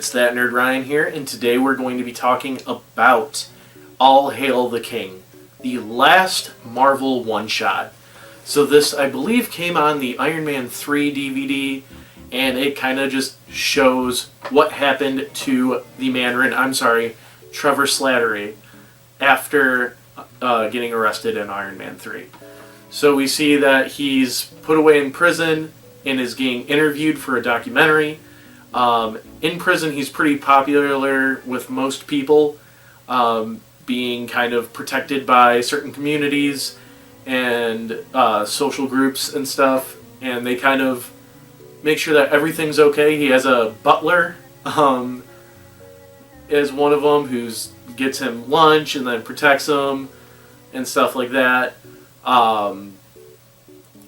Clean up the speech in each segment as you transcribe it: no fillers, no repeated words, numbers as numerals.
It's That Nerd Ryan here, and today we're going to be talking about All Hail the King, the last Marvel one-shot. So this, I believe, came on the Iron Man 3 DVD, and it kind of just shows what happened to the Mandarin, Trevor Slattery, after getting arrested in Iron Man 3. So we see that he's put away in prison and is getting interviewed for a documentary. In prison, he's pretty popular with most people, being kind of protected by certain communities and social groups and stuff, and they kind of make sure that everything's okay. He has a butler as one of them who gets him lunch and then protects him and stuff like that.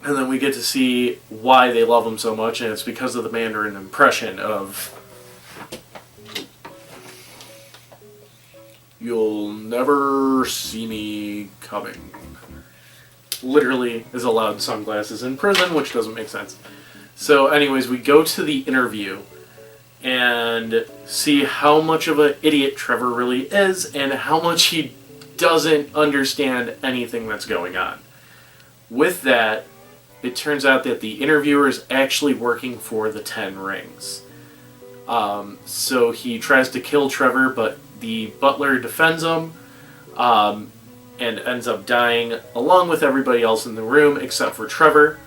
And then we get to see why they love him so much, and it's because of the Mandarin impression of "You'll never see me coming." Literally is allowed sunglasses in prison, which doesn't make sense. So anyways, we go to the interview and see how much of an idiot Trevor really is and how much he doesn't understand anything that's going on. With that, it turns out that the interviewer is actually working for the Ten Rings. So he tries to kill Trevor, but the butler defends him, and ends up dying along with everybody else in the room except for Trevor.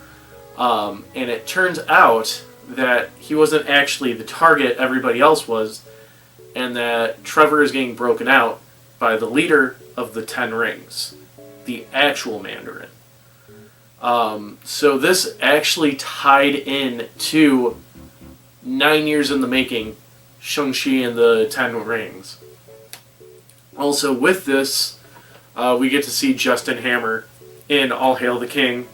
And it turns out that he wasn't actually the target, everybody else was, and that Trevor is getting broken out by the leader of the Ten Rings, the actual Mandarin. So this actually tied in to 9 years in the making, Shang-Chi and the Ten Rings. Also with this, we get to see Justin Hammer in All Hail the King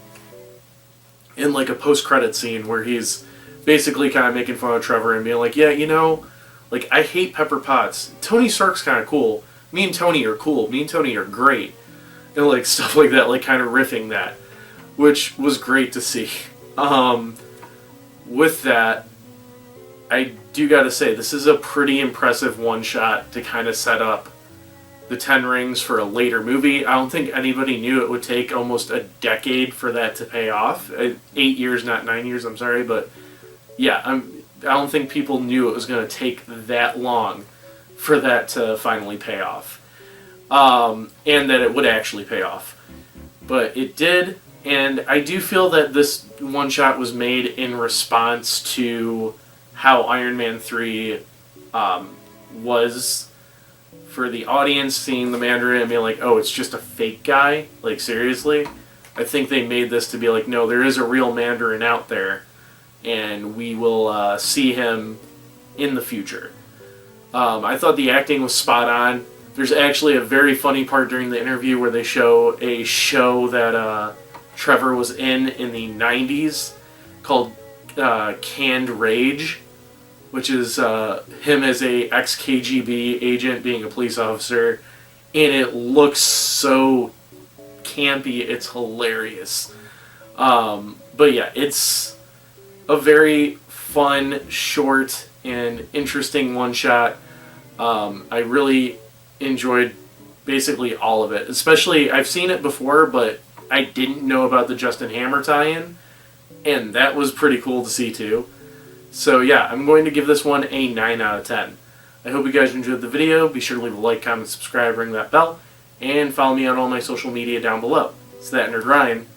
in like a post-credit scene where he's basically kind of making fun of Trevor and being like, yeah, you know, like, I hate Pepper Potts. Tony Stark's kind of cool. Me and Tony are cool. Me and Tony are great. And like stuff like that, like kind of riffing that, which was great to see. With that, I do gotta say, this is a pretty impressive one-shot to kind of set up the Ten Rings for a later movie. I don't think anybody knew it would take almost a decade for that to pay off. 8 years, not 9 years, I'm sorry, but yeah, I don't think people knew it was going to take that long for that to finally pay off. And that it would actually pay off. But it did, and I do feel that this one-shot was made in response to how Iron Man 3 was for the audience, seeing the Mandarin and being like, oh, it's just a fake guy? Like, seriously? I think they made this to be like, no, there is a real Mandarin out there, and we will see him in the future. I thought the acting was spot on. There's actually a very funny part during the interview where they show a show that Trevor was in the 90s called Canned Rage, which is him as a ex-KGB agent being a police officer, and it looks so campy, it's hilarious. But yeah, it's a very fun, short, and interesting one-shot. I really enjoyed basically all of it. Especially, I've seen it before, but I didn't know about the Justin Hammer tie-in, and that was pretty cool to see too. So yeah, I'm going to give this one a 9 out of 10. I hope you guys enjoyed the video. Be sure to leave a like, comment, subscribe, ring that bell, and follow me on all my social media down below. It's That Nerd Ryan.